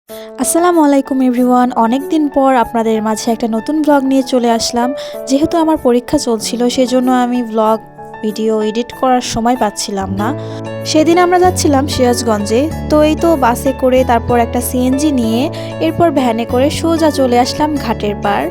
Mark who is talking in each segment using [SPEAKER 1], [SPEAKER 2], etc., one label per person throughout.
[SPEAKER 1] আসসালামু আলাইকুম এভরিওয়ান। অনেক দিন পর আপনাদের মাঝে একটা নতুন ব্লগ নিয়ে চলে আসলাম। যেহেতু আমার পরীক্ষা চলছিল সেজন্য আমি ব্লগ ভিডিও এডিট করার সময় পাচ্ছিলাম না। সেদিন আমরা যাচ্ছিলাম সিরাজগঞ্জে, তো এই তো বাসে করে তারপর একটা সিএনজি নিয়ে এরপর ভ্যানে করে সোজা চলে আসলাম ঘাটের পার।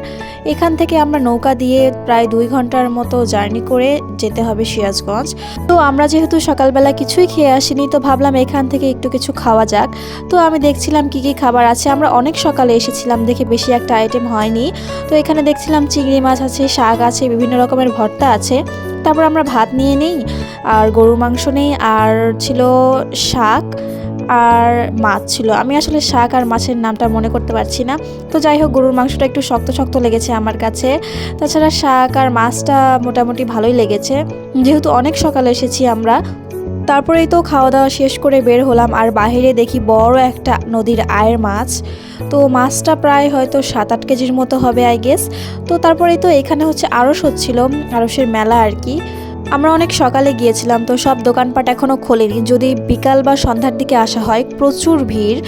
[SPEAKER 1] এখান থেকে আমরা নৌকা দিয়ে প্রায় 2 ঘন্টার মতো জার্নি করে যেতে হবে সিরাজগঞ্জ। তো আমরা যেহেতু সকালবেলা কিছুই খেয়ে আসিনি, তো ভাবলাম এখান থেকে একটু কিছু খাওয়া যাক। তো আমি দেখছিলাম কি কি খাবার আছে। আমরা অনেক সকালে এসেছিলাম দেখে বেশি একটা আইটেম হয়নি। তো এখানে দেখছিলাম চিংড়ি মাছ আছে, শাক আছে, বিভিন্ন রকমের ভর্তা আছে। তারপর আমরা ভাত নিয়ে নেই, আর গরুর মাংস নেই, আর ছিল শাক আর মাছ ছিল। আমি আসলে শাক আর মাছের নামটা মনে করতে পারছি না। তো যাই হোক, গরুর মাংসটা একটু শক্ত শক্ত লেগেছে আমার কাছে। তাছাড়া শাক আর মাছটা মোটামুটি ভালোই লেগেছে, যেহেতু অনেক সকালে এসেছি আমরা। তারপরেই তো খাওয়া দাওয়া শেষ করে বের হলাম, আর বাইরে দেখি বড় একটা নদীর আয়ের মাছ। তো মাছটা প্রায় হয়তো 7-8 কেজির মতো হবে আই গেস। তো তারপরেই তো এখানে হচ্ছে আড়স হচ্ছিল, আড়সের মেলা আর কি। আমরা অনেক সকালে গিয়েছিলাম, তো সব দোকানপাট এখনও খোলেনি। যদি বিকাল বা সন্ধ্যার দিকে আসা হয় প্রচুর ভিড়।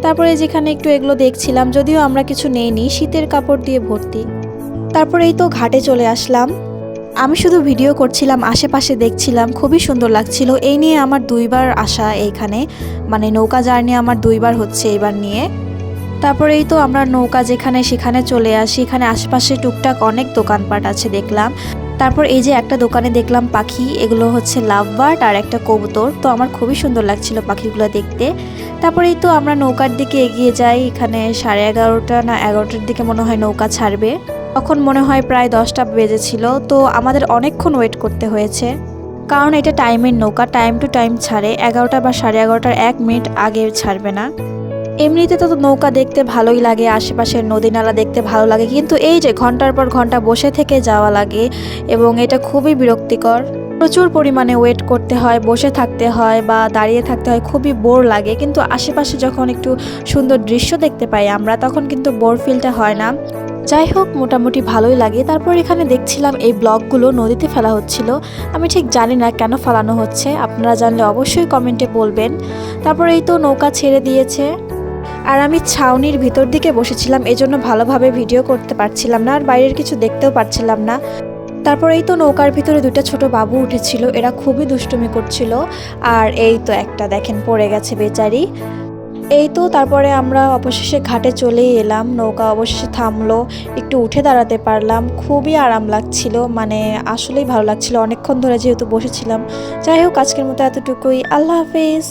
[SPEAKER 1] তারপরে যেখানে একটু এগুলো দেখছিলাম, যদিও আমরা কিছু নেইনি, শীতের কাপড় দিয়ে ভর্তি। তারপরেই তো ঘাটে চলে আসলাম। আমি শুধু ভিডিও করছিলাম, আশেপাশে দেখছিলাম, খুবই সুন্দর লাগছিল। এই নিয়ে আমার 2বার আসা এইখানে, মানে নৌকা জার্নি আমার 2বার হচ্ছে এবার নিয়ে। তারপরেই তো আমরা নৌকা যেখানে সেখানে চলে আসি। এখানে আশেপাশে টুকটাক অনেক দোকানপাট আছে দেখলাম। তারপর এই যে একটা দোকানে দেখলাম পাখি, এগুলো হচ্ছে লাভ বার্ড আর একটা কবুতর। তো আমার খুবই সুন্দর লাগছিল পাখিগুলো দেখতে। তারপরেই তো আমরা নৌকার দিকে এগিয়ে যাই। এখানে 11:30 না 11টার দিকে মনে হয় নৌকা ছাড়বে। তখন মনে হয় প্রায় 10টা বেজেছিল। তো আমাদের অনেকক্ষণ ওয়েট করতে হয়েছে, কারণ এটা টাইমের নৌকা, টাইম টু টাইম ছাড়ে। 11টা বা 11:30-র 1 মিনিট আগে ছাড়বে না। এমনিতে তো নৌকা দেখতে ভালোই লাগে, আশেপাশের নদী নালা দেখতে ভালো লাগে, কিন্তু এই যে ঘন্টার পর ঘন্টা বসে থেকে যাওয়া লাগে এবং এটা খুবই বিরক্তিকর। প্রচুর পরিমাণে ওয়েট করতে হয়, বসে থাকতে হয় বা দাঁড়িয়ে থাকতে হয়, খুবই বোর লাগে। কিন্তু আশেপাশে যখন একটু সুন্দর দৃশ্য দেখতে পাই আমরা, তখন কিন্তু বোর ফিলটা হয় না। যাই হোক, মোটামুটি ভালোই লাগে। তারপর এখানে দেখছিলাম এই ব্লকগুলো নদীতে ফেলা হচ্ছিল। আমি ঠিক জানি না কেন ফেলানো হচ্ছে, আপনারা জানলে অবশ্যই কমেন্টে বলবেন। তারপর এই তো নৌকা ছেড়ে দিয়েছে, আর আমি ছাউনির ভিতর দিকে বসেছিলাম, এজন্য ভালোভাবে ভিডিও করতে পারছিলাম না, আর বাইরের কিছু দেখতেও পারছিলাম না। তারপর এই তো নৌকার ভিতরে 2টা ছোট বাবু উঠেছিল, এরা খুবই দুষ্টুমি করছিল। আর এই তো একটা দেখেন পড়ে গেছে বেচারি। এই তো তারপরে আমরা অবশেষে ঘাটে চলেই এলাম। নৌকা অবশেষে থামলো, একটু উঠে দাঁড়াতে পারলাম, খুবই আরাম লাগছিল, মানে আসলেই ভালো লাগছিল অনেকক্ষণ ধরে যেহেতু বসেছিলাম। যাই হোক, আজকের মতো এতটুকুই। আল্লাহ হাফেজ।